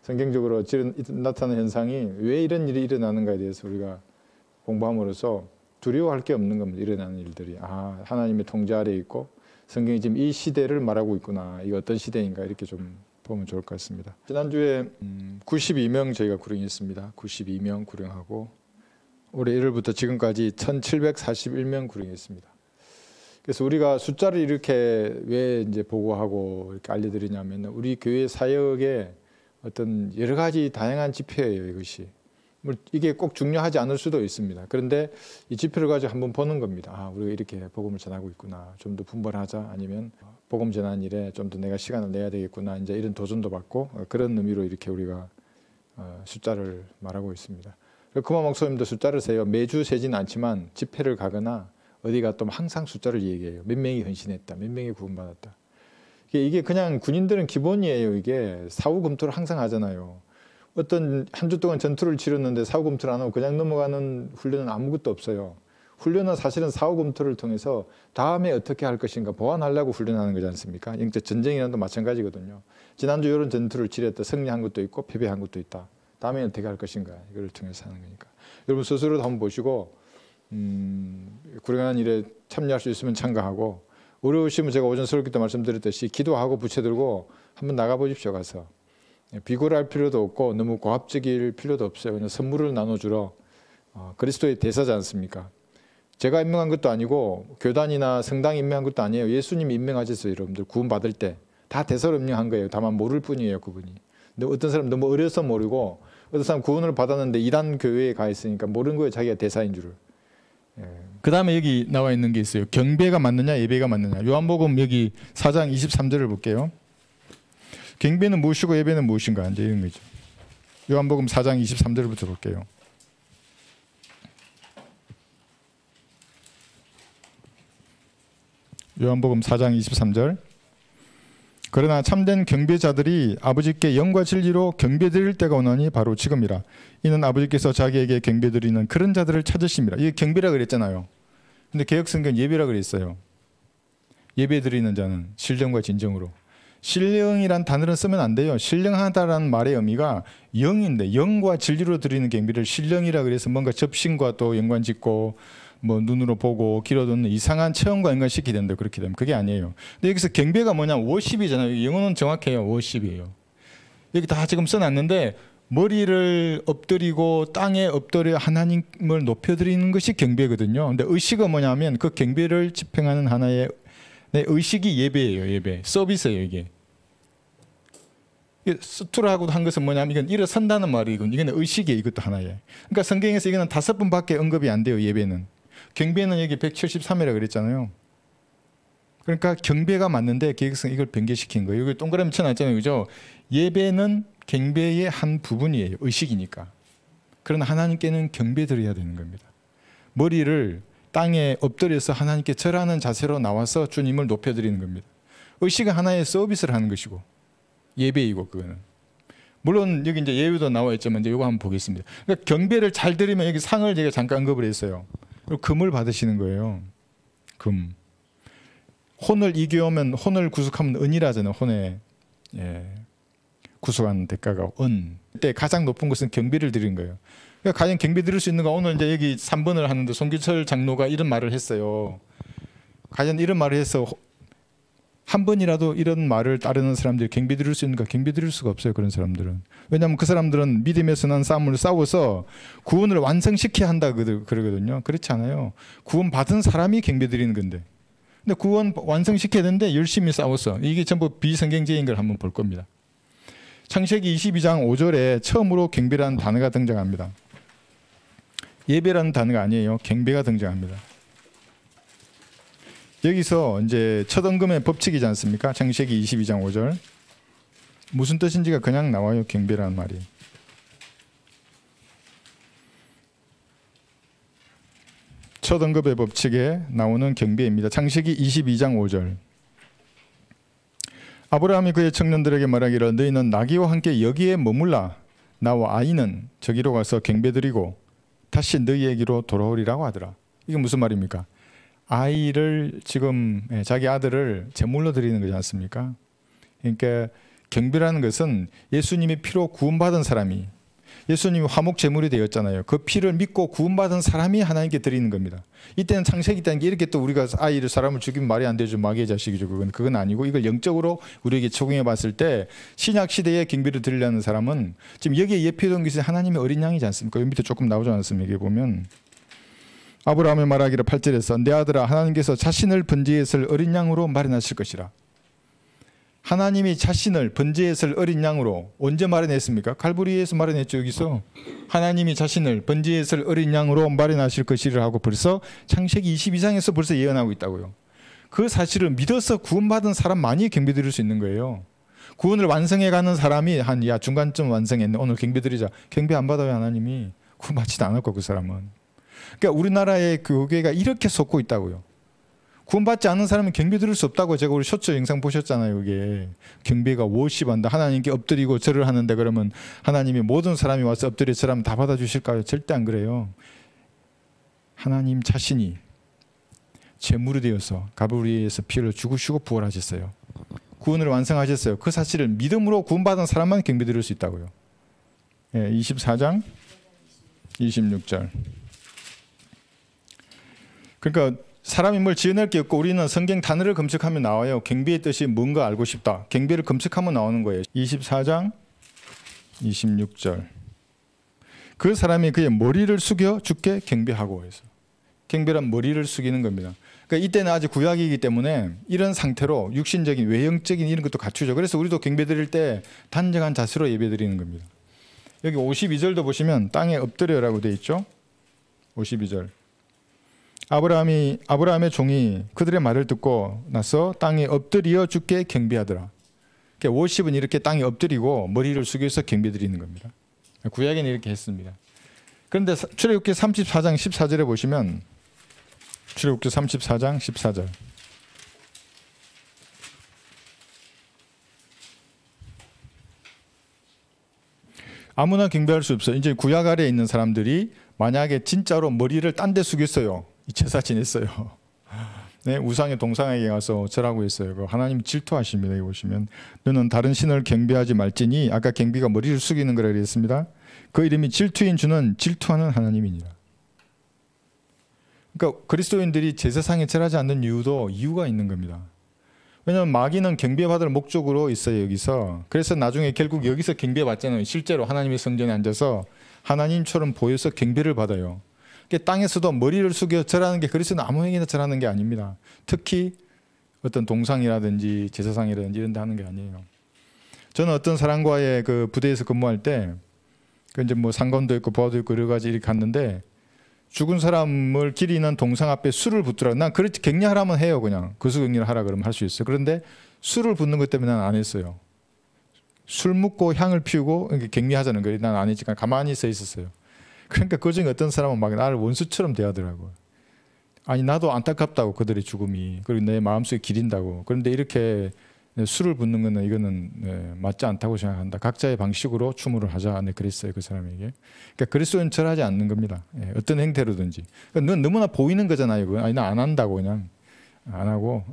성경적으로 나타나는 현상이 왜 이런 일이 일어나는가에 대해서 우리가 공부함으로써 두려워할 게 없는 겁니다. 일어나는 일들이. 아, 하나님의 통제 아래에 있고 성경이 지금 이 시대를 말하고 있구나. 이거 어떤 시대인가 이렇게 좀 보면 좋을 것 같습니다. 지난주에 92명 저희가 구령했습니다. 92명 구령하고 올해 1월부터 지금까지 1741명 구령했습니다. 그래서 우리가 숫자를 이렇게 왜 이제 보고하고 이렇게 알려드리냐면 우리 교회 사역의 어떤 여러 가지 다양한 지표예요. 이것이 이게 꼭 중요하지 않을 수도 있습니다. 그런데 이 지표를 가지고 한번 보는 겁니다. 아, 우리가 이렇게 복음을 전하고 있구나. 좀 더 분발하자. 아니면 복음 전하는 일에 좀 더 내가 시간을 내야 되겠구나. 이제 이런 도전도 받고 그런 의미로 이렇게 우리가 숫자를 말하고 있습니다. 금화 목사님도 숫자를 세요. 매주 세지는 않지만 집회를 가거나 어디 갔더니 항상 숫자를 얘기해요. 몇 명이 헌신했다. 몇 명이 구원받았다. 이게 그냥 군인들은 기본이에요. 이게 사후 검토를 항상 하잖아요. 어떤 한 주 동안 전투를 치렀는데 사후 검토를 안 하고 그냥 넘어가는 훈련은 아무것도 없어요. 훈련은 사실은 사후 검토를 통해서 다음에 어떻게 할 것인가 보완하려고 훈련하는 거지 않습니까? 영적 전쟁이랑도 마찬가지거든요. 지난주 이런 전투를 치렀다. 승리한 것도 있고 패배한 것도 있다. 다음에 어떻게 할 것인가 이걸 통해서 하는 거니까. 여러분 스스로도 한번 보시고 구령하는 일에 참여할 수 있으면 참가하고 어려우시면 제가 오전 설교 때 말씀드렸듯이 기도하고 부채 들고 한번 나가보십시오. 가서. 비굴할 필요도 없고 너무 고압적일 필요도 없어요. 그냥 선물을 나눠주러 그리스도의 대사지 않습니까? 제가 임명한 것도 아니고 교단이나 성당이 임명한 것도 아니에요. 예수님이 임명하셨어요. 여러분들 구원받을 때 다 대사로 임명한 거예요. 다만 모를 뿐이에요. 그분이. 근데 어떤 사람 너무 어려서 모르고 어떤 사람 구원을 받았는데 이단 교회에 가 있으니까 모르는 거예요. 자기가 대사인 줄을. 그 다음에 여기 나와 있는 게 있어요. 경배가 맞느냐 예배가 맞느냐. 요한복음 여기 4장 23절을 볼게요. 경배는 무엇이고 예배는 무엇인가 이제 이런 거죠. 요한복음 4장 23절부터 볼게요. 요한복음 4장 23절. 그러나 참된 경배자들이 아버지께 영과 진리로 경배드릴 때가 오나니 바로 지금이라. 이는 아버지께서 자기에게 경배드리는 그런 자들을 찾으심이라. 이게 경배라 그랬잖아요. 근데 개혁성경 예배라 그랬어요. 예배드리는 자는 신령과 진정으로. 신령이란 단어를 쓰면 안 돼요. 신령하다라는 말의 의미가 영인데 영과 진리로 드리는 경배를 신령이라 그래서 뭔가 접신과 또 연관짓고 뭐 눈으로 보고 귀로 듣는 이상한 체험과 연관시키게 된다. 그렇게 되면 그게 아니에요. 근데 여기서 경배가 뭐냐면 워십이잖아요. 영어는 정확해요. 워십이에요. 여기 다 지금 써놨는데 머리를 엎드리고 땅에 엎드려 하나님을 높여드리는 것이 경배거든요. 근데 의식은 뭐냐면 그 경배를 집행하는 하나의 의식이 예배예요. 예배. 서비스예요. 이게. 스투라고도 한 것은 뭐냐면 이건 일어선다는 말이고 이건 의식이에요. 이것도 하나예요. 그러니까 성경에서 이거는 5번밖에 언급이 안 돼요. 예배는. 경배는 여기 173이라고 그랬잖아요. 그러니까 경배가 맞는데 계획성 이걸 변개시킨 거예요. 여기 동그라미 쳐놨잖아요. 그죠? 예배는 경배의 한 부분이에요. 의식이니까. 그러나 하나님께는 경배드려야 되는 겁니다. 머리를 땅에 엎드려서 하나님께 절하는 자세로 나와서 주님을 높여드리는 겁니다. 의식은 하나의 서비스를 하는 것이고 예배이고 그거는. 물론 여기 이제 예배도 나와 있지만 이제 이거 한번 보겠습니다. 그러니까 경배를 잘 드리면 여기 상을 제가 잠깐 언급을 했어요. 그리고 금을 받으시는 거예요. 금. 혼을 이겨오면 혼을 구속하면 은이라잖아요. 혼에 구속하는 대가가 은. 그때 가장 높은 것은 경배를 드리는 거예요. 그러니까 과연 경배 드릴 수 있는가? 오늘 이제 여기 3번을 하는데 송기철 장로가 이런 말을 했어요. 과연 이런 말을 해서 한 번이라도 이런 말을 따르는 사람들이 경배 드릴 수 있는가? 경배 드릴 수가 없어요. 그런 사람들은. 왜냐하면 그 사람들은 믿음에서 난 싸움을 싸워서 구원을 완성시켜야 한다 그러거든요. 그렇지 않아요. 구원 받은 사람이 경배 드리는 건데. 근데 구원 완성시켜야 되는데 열심히 싸웠어. 이게 전부 비성경적인 걸 한번 볼 겁니다. 창세기 22장 5절에 처음으로 경배라는 단어가 등장합니다. 예배라는 단어가 아니에요. 경배가 등장합니다. 여기서 이제 첫 언급의 법칙이지 않습니까? 창세기 22장 5절. 무슨 뜻인지가 그냥 나와요. 경배라는 말이. 첫 언급의 법칙에 나오는 경배입니다. 창세기 22장 5절. 아브라함이 그의 청년들에게 말하기를 너희는 나귀와 함께 여기에 머물라. 나와 아이는 저기로 가서 경배드리고 다시 너희에게로 돌아오리라고 하더라. 이게 무슨 말입니까? 아이를 지금 자기 아들을 제물로 드리는 거지 않습니까? 그러니까 경배라는 것은 예수님의 피로 구원받은 사람이, 예수님이 화목 제물이 되었잖아요. 그 피를 믿고 구원받은 사람이 하나님께 드리는 겁니다. 이때는 창세기 때는 이렇게 또 우리가 사람을 죽이면 말이 안 되죠. 마귀의 자식이죠. 그건 아니고, 이걸 영적으로 우리에게 적용해 봤을 때 신약 시대에 경배를 드리려는 사람은 지금 여기에 예표된 것이 하나님의 어린 양이지 않습니까? 여기 밑에 조금 나오지 않습니까? 여기 보면 아브라함의 말하기를 8절에서 내 아들아 하나님께서 자신을 번제에 쓸 어린 양으로 마련하실 것이라. 하나님이 자신을 번제에 쓸 어린 양으로 언제 마련했습니까? 갈보리에서 마련했죠. 여기서 하나님이 자신을 번제에 쓸 어린 양으로 마련하실 것이라 하고 벌써 창세기 22장에서 벌써 예언하고 있다고요. 그 사실을 믿어서 구원받은 사람만이 경배드릴 수 있는 거예요. 구원을 완성해가는 사람이 야 중간쯤 완성했네, 오늘 경배드리자. 경배 안 받아요. 하나님이 구원받지도 않았고 그 사람은. 그러니까 우리나라의 교회가 이렇게 솟고 있다고요. 구원받지 않는 사람은 경배 드릴 수 없다고. 제가 우리 쇼츠 영상 보셨잖아요. 이게 경배가 워십한다. 하나님께 엎드리고 절을 하는데 그러면 하나님이 모든 사람이 와서 엎드려 절하면 다 받아주실까요? 절대 안 그래요. 하나님 자신이 제물이 되어서 갈보리에서 피를 죽으시고 부활하셨어요. 구원을 완성하셨어요. 그 사실을 믿음으로 구원받은 사람만 경배 드릴 수 있다고요. 24장 26절. 그러니까 사람이 뭘 지어낼 게 없고 우리는 성경 단어를 검색하면 나와요. 경배의 뜻이 뭔가 알고 싶다. 경배를 검색하면 나오는 거예요. 24장 26절. 그 사람이 그의 머리를 숙여 주께 경배하고 해서. 경배란 머리를 숙이는 겁니다. 그러니까 이때는 아직 구약이기 때문에 이런 상태로 육신적인 외형적인 이런 것도 갖추죠. 그래서 우리도 경배 드릴 때 단정한 자세로 예배 드리는 겁니다. 여기 52절도 보시면 땅에 엎드려라고 되어 있죠. 52절. 아브라함의 종이 그들의 말을 듣고 나서 땅에 엎드려 주께 경배하더라. 그러니까 워십은 이렇게 땅에 엎드리고 머리를 숙여서 경배드리는 겁니다. 구약에는 이렇게 했습니다. 그런데 출애굽기 34장 14절에 보시면 출애굽기 34장 14절. 아무나 경배할 수 없어요. 이제 구약 아래에 있는 사람들이 만약에 진짜로 머리를 딴 데 숙였어요. 이 제사 지냈어요. 네, 우상의 동상에게 가서 절하고 있어요. 하나님 질투하십니다. 여기 보시면 너는 다른 신을 경배하지 말지니, 아까 경배가 머리를 숙이는 거라 그랬습니다. 그 이름이 질투인 주는 질투하는 하나님이니라. 그러니까 그리스도인들이 제사상에 절하지 않는 이유가 있는 겁니다. 왜냐하면 마귀는 경배받을 목적으로 있어요. 여기서. 그래서 나중에 결국 여기서 경배받잖아요. 실제로 하나님의 성전에 앉아서 하나님처럼 보여서 경배를 받아요. 땅에서도 머리를 숙여 절하는 게 그리스도는 아무에게나 절하는 게 아닙니다. 특히 어떤 동상이라든지 제사상이라든지 이런 데 하는 게 아니에요. 저는 어떤 사람과의 그 부대에서 근무할 때 그 이제 뭐 상검도 있고 보아도 있고 여러 가지 이렇게 갔는데 죽은 사람을 기리는 동상 앞에 술을 붓더라고요. 난 그렇지 격려하라면 해요. 그냥 거수 격려를 하라 그러면 할 수 있어요. 그런데 술을 붓는 것 때문에 난 안 했어요. 술 묻고 향을 피우고 격려하자는 거예요. 난 안 했지만 가만히 서 있었어요. 그러니까 그중에 어떤 사람은 막 나를 원수처럼 대하더라고요. 아니 나도 안타깝다고 그들의 죽음이, 그리고 내 마음속에 기린다고. 그런데 이렇게 술을 붓는 거는 이거는 맞지 않다고 생각한다. 각자의 방식으로 추모를 하자. 네, 그랬어요 그 사람에게. 그러니까 그리스도는 절하지 않는 겁니다. 어떤 행태로든지. 그러니까 넌 너무나 보이는 거잖아요. 그건. 아니 나 안 한다고 그냥 안 하고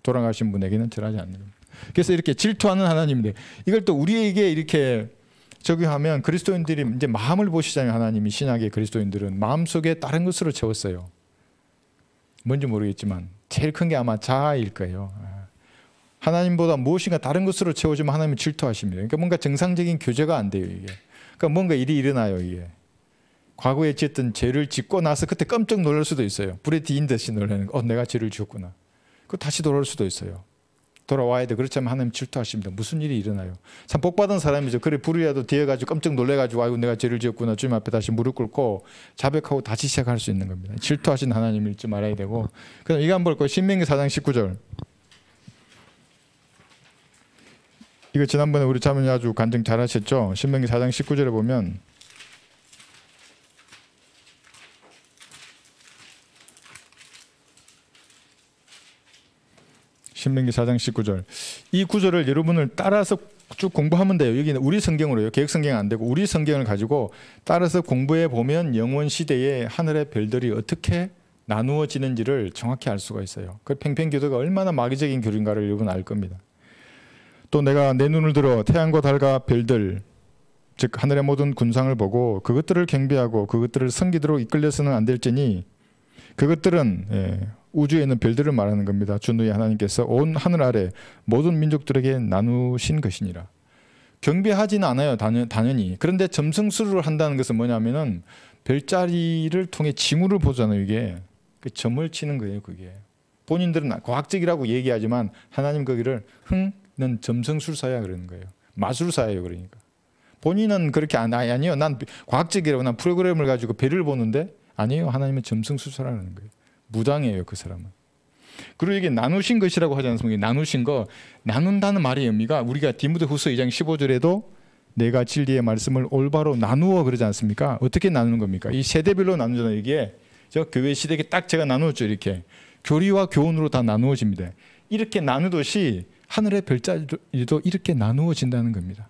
돌아가신 분에게는 절하지 않는 겁니다. 그래서 이렇게 질투하는 하나님인데 이걸 또 우리에게 이렇게 적용하면 그리스도인들이 이제 마음을 보시자면 하나님이 신약의 그리스도인들은 마음속에 다른 것으로 채웠어요. 뭔지 모르겠지만 제일 큰 게 아마 자아일 거예요. 하나님보다 무엇인가 다른 것으로 채워주면 하나님은 질투하십니다. 그러니까 뭔가 정상적인 교제가 안 돼요. 이게. 그러니까 뭔가 일이 일어나요. 이게. 과거에 지었던 죄를 짓고 나서 그때 깜짝 놀랄 수도 있어요. 불에 뒤인 듯이 놀라는 거. 내가 죄를 지었구나. 그 다시 돌아올 수도 있어요. 돌아와야 돼. 그렇지 않으면 하나님 질투하십니다. 무슨 일이 일어나요. 참 복받은 사람이죠. 그래 불이라도 뒤에가지고 깜짝 놀래가지고 아이고 내가 죄를 지었구나. 주님 앞에 다시 무릎 꿇고 자백하고 다시 시작할 수 있는 겁니다. 질투하신 하나님을 잊지 말아야 되고. 그럼 이거 한번 볼 거예요. 신명기 4장 19절. 이거 지난번에 우리 자매님 아주 간증 잘하셨죠. 신명기 4장 19절에 보면 신명기 4장 19절. 이 구절을 여러분을 따라서 쭉 공부하면 돼요. 여기는 우리 성경으로요. 개혁 성경 안 되고 우리 성경을 가지고 따라서 공부해 보면 영원 시대에 하늘의 별들이 어떻게 나누어지는지를 정확히 알 수가 있어요. 그 팽팽교도가 얼마나 마귀적인 교리인가를 여러분 알 겁니다. 또 내가 내 눈을 들어 태양과 달과 별들 즉 하늘의 모든 군상을 보고 그것들을 경배하고 그것들을 섬기도록 이끌려서는 안 될지니 그것들은 우주에 있는 별들을 말하는 겁니다. 주 너희 하나님께서 온 하늘 아래 모든 민족들에게 나누신 것이니라. 경배하지는 않아요. 당연히. 그런데 점성술을 한다는 것은 뭐냐면은 별자리를 통해 징후를 보잖아요. 이게 그 점을 치는 거예요. 그게 본인들은 과학적이라고 얘기하지만 하나님 거기를 는 점성술사야 그러는 거예요. 마술사예요. 그러니까 본인은 그렇게 아니요. 난 과학적이라고 난 프로그램을 가지고 별을 보는데 아니에요. 하나님은 점성술사라는 거예요. 무당이에요. 그 사람은. 그리고 이게 나누신 것이라고 하지 않습니까? 나누신 거, 나눈다는 말의 의미가 우리가 디모데후서 2장 15절에도 내가 진리의 말씀을 올바로 나누어 그러지 않습니까? 어떻게 나누는 겁니까? 이 세대별로 나누잖아요. 이게 저 교회 시대에 딱 제가 나누었죠. 이렇게 교리와 교훈으로 다 나누어집니다. 이렇게 나누듯이 하늘의 별자리도 이렇게 나누어진다는 겁니다.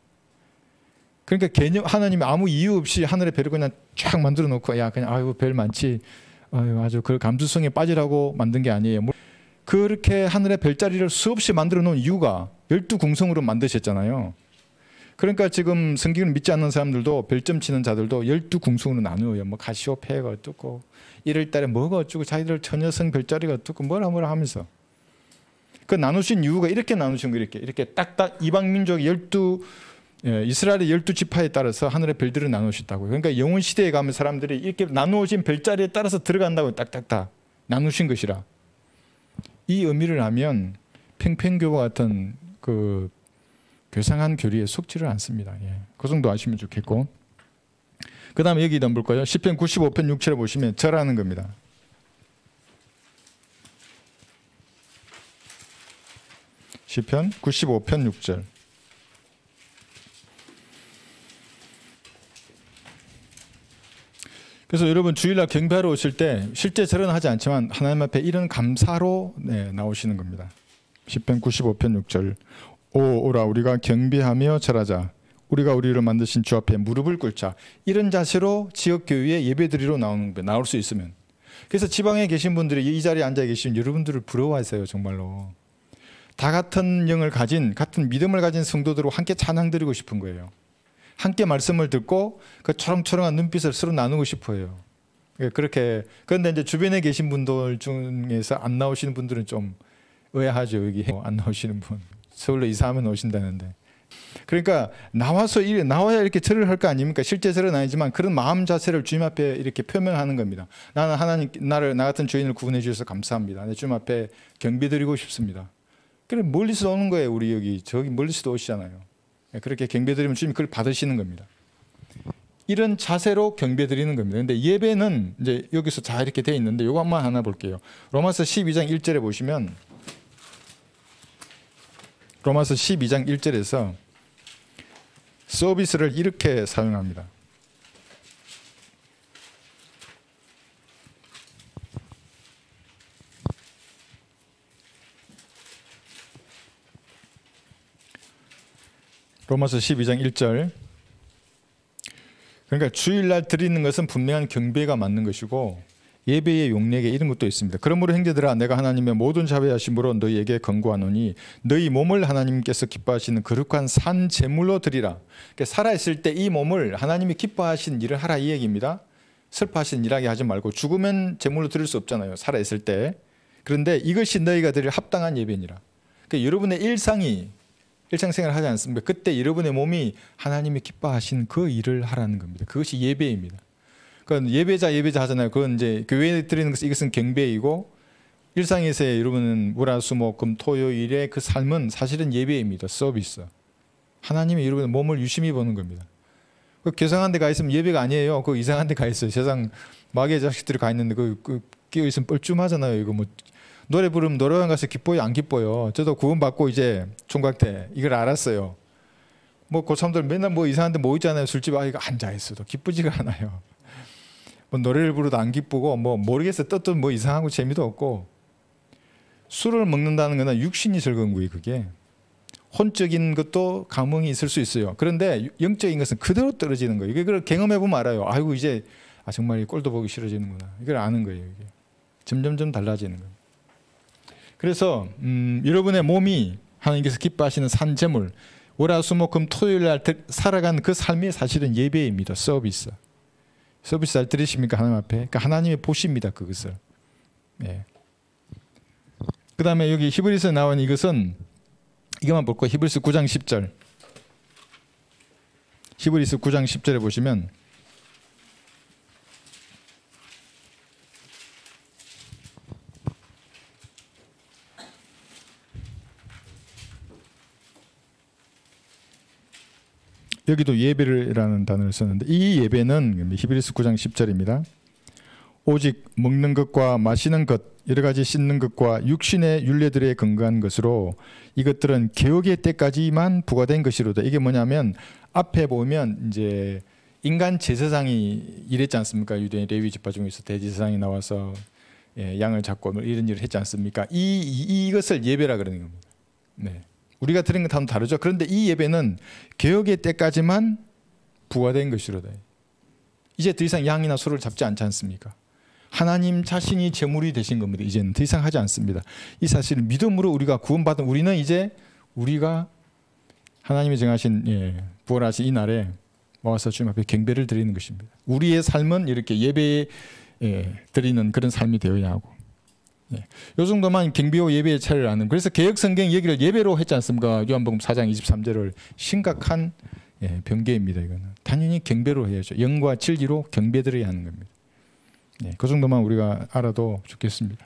그러니까 개념 하나님이 아무 이유 없이 하늘의 별을 그냥 쫙 만들어 놓고 야 그냥 아이고 별 많지 아주 그 감수성에 빠지라고 만든 게 아니에요. 그렇게 하늘의 별자리를 수없이 만들어 놓은 이유가 12궁성으로 만드셨잖아요. 그러니까 지금 성경을 믿지 않는 사람들도 별점 치는 자들도 12궁성으로 나누어요. 뭐 가시오페아가 어떻고 1월 달에 뭐가 어쩌고 자기들 처녀성 별자리가 어떻고 뭐라 하면서 그 나누신 이유가 이렇게 나누신 거 이렇게 딱딱 이방 민족 12 이스라엘의 12지파에 따라서 하늘의 별들을 나누셨다고요. 그러니까 영원 시대에 가면 사람들이 이렇게 나누어진 별자리에 따라서 들어간다고 딱딱딱 나누신 것이라. 이 의미를 하면 팽팽교와 같은 그 괴상한 교리에 속지를 않습니다. 예. 그 정도 아시면 좋겠고. 그 다음에 여기 한번 볼까요? 시편 95편 6절에 보시면 절하는 겁니다. 시편 95편 6절. 그래서 여러분 주일날 경배하러 오실 때 실제 절은 하지 않지만 하나님 앞에 이런 감사로 나오시는 겁니다. 시편 95편 6절. 오라 우리가 경배하며 절하자. 우리가 우리를 만드신 주 앞에 무릎을 꿇자. 이런 자세로 지역교회에 예배드리러 나올 수 있으면. 그래서 지방에 계신 분들이 이 자리에 앉아 계신 여러분들을 부러워하세요. 정말로. 다 같은 영을 가진 같은 믿음을 가진 성도들과 함께 찬양드리고 싶은 거예요. 함께 말씀을 듣고 그 초롱초롱한 눈빛을 서로 나누고 싶어요. 그렇게. 그런데 이제 주변에 계신 분들 중에서 안 나오시는 분들은 좀 의아하죠. 여기 안 나오시는 분. 서울로 이사하면 오신다는데. 그러니까 나와야 이렇게 절을 할 거 아닙니까? 실제 절은 아니지만 그런 마음 자세를 주님 앞에 이렇게 표명하는 겁니다. 나는 하나님 나 같은 죄인을 구원해 주셔서 감사합니다. 내 주님 앞에 경배드리고 싶습니다. 그래 멀리서 오는 거예요. 우리 저기 멀리서도 오시잖아요. 그렇게 경배드리면 주님이 그걸 받으시는 겁니다. 이런 자세로 경배드리는 겁니다. 근데 예배는 이제 여기서 다 이렇게 돼 있는데 이거 한번 하나 볼게요. 로마서 12장 1절에 보시면 로마서 12장 1절에서 서비스를 이렇게 사용합니다. 로마서 12장 1절. 그러니까 주일날 드리는 것은 분명한 경배가 맞는 것이고 예배의 용례에 이런 것도 있습니다. 그러므로 형제들아 내가 하나님의 모든 자비하심으로 너희에게 권고하노니 너희 몸을 하나님께서 기뻐하시는 거룩한 산 제물로 드리라. 그러니까 살아있을 때 이 몸을 하나님이 기뻐하시는 일을 하라 이 얘기입니다. 슬퍼하시는 일하게 하지 말고 죽으면 제물로 드릴 수 없잖아요. 살아있을 때. 그런데 이것이 너희가 드릴 합당한 예배니라. 그러니까 여러분의 일상생활을 하지 않습니까? 그때 여러분의 몸이 하나님이 기뻐하신 그 일을 하라는 겁니다. 그것이 예배입니다. 그러니까 예배자 하잖아요. 그건 이제 교회에 드리는 것은 이것은 경배이고 일상에서의 여러분은 월화수목 토요일의 그 삶은 사실은 예배입니다. 서비스. 하나님이 여러분의 몸을 유심히 보는 겁니다. 그 괴상한 데 가 있으면 예배가 아니에요. 그 이상한 데 가 있어요. 세상 마귀의 자식들이 가 있는데 그 끼어 있으면 뻘쭘하잖아요. 이거 뭐 노래 부르면 노래방 가서 기뻐요, 안 기뻐요? 저도 구원받고 이제 총각 때 이걸 알았어요. 뭐 고참들 맨날 뭐 이상한 데 뭐 있잖아요. 술집 이거 앉아 있어도 기쁘지가 않아요. 뭐 노래를 부르도 안 기쁘고 뭐 모르겠어요. 떴던 뭐 이상하고 재미도 없고. 술을 먹는다는 거는 육신이 즐거운 거예요. 그게 혼적인 것도 감흥이 있을 수 있어요. 그런데 영적인 것은 그대로 떨어지는 거예요. 이걸 경험해 보면 알아요. 아이고 이제 정말 이 꼴도 보기 싫어지는구나. 이걸 아는 거예요. 이게 점점점 달라지는 거예요. 그래서 여러분의 몸이 하나님께서 기뻐하시는 산 제물, 월화수목금 토요일 날 살아간 그 삶이 사실은 예배입니다. 서비스 잘 들으십니까? 하나님 앞에. 그러니까 하나님이 보십니다. 그것을. 예. 그 다음에 여기 히브리서에 나온 이것은 이것만 볼 거예요. 히브리서 9장 10절. 히브리서 9장 10절에 보시면 여기도 예배라는 단어를 썼는데 이 예배는 히브리서 9장 10절입니다. 오직 먹는 것과 마시는 것, 여러 가지 씻는 것과 육신의 율례들에 근거한 것으로 이것들은 개혁의 때까지만 부과된 것이로다. 이게 뭐냐면 앞에 보면 이제 인간 제사장이 일했지 않습니까? 유대 레위 지파 중에서 대제사장이 나와서 양을 잡고 이런 일을 했지 않습니까? 이것을 예배라 그러는 겁니다. 네. 우리가 드린 것과는 다르죠. 그런데 이 예배는 개혁의 때까지만 부과된 것이로다. 이제 더 이상 양이나 소를 잡지 않지 않습니까? 하나님 자신이 제물이 되신 겁니다. 이제는 더 이상 하지 않습니다. 이 사실을 믿음으로 우리가 구원받은 우리는 이제 우리가 하나님이 정하신 부활하신 이 날에 모아서 주님 앞에 경배를 드리는 것입니다. 우리의 삶은 이렇게 예배에 드리는 그런 삶이 되어야 하고 이 정도만 경배와 예배의 차이를 아는. 그래서 개혁성경 얘기를 예배로 했지 않습니까? 요한복음 4장 23절을 심각한 변개입니다. 이거는 당연히 경배로 해야죠. 영과 진리로 경배드려야 하는 겁니다. 그 정도만 우리가 알아도 좋겠습니다.